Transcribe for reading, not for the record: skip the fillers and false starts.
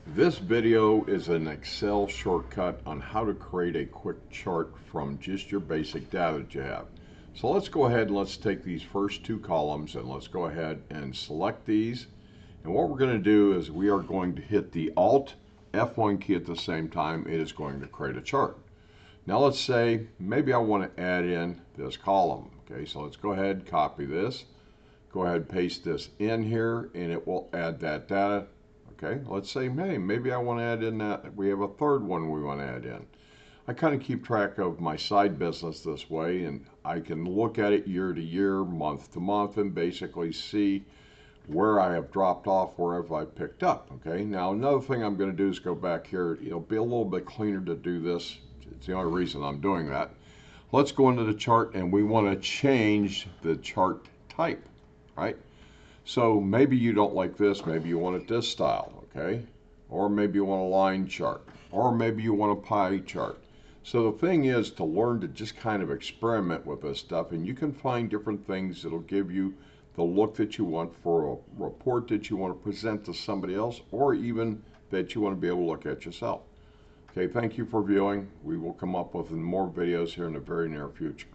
This video is an Excel shortcut on how to create a quick chart from just your basic data that you have. So let's go ahead and let's take these first two columns and let's go ahead and select these. And what we're going to do is we are going to hit the Alt F1 key at the same time. It is going to create a chart. Now let's say maybe I want to add in this column. Okay, so let's go ahead, copy this, go ahead, paste this in here, and it will add that data. Okay, let's say, hey, maybe I want to add in that. We have a third one we want to add in. I kind of keep track of my side business this way, and I can look at it year to year, month to month, and basically see where I have dropped off, where have I picked up. Okay, now another thing I'm going to do is go back here. It'll be a little bit cleaner to do this. It's the only reason I'm doing that. Let's go into the chart, and we want to change the chart type, right? So maybe you don't like this, maybe you want it this style, okay? Or maybe you want a line chart, or maybe you want a pie chart. So the thing is to learn to just kind of experiment with this stuff, and you can find different things that'll give you the look that you want for a report that you want to present to somebody else, or even that you want to be able to look at yourself. Okay, thank you for viewing. We will come up with more videos here in the very near future.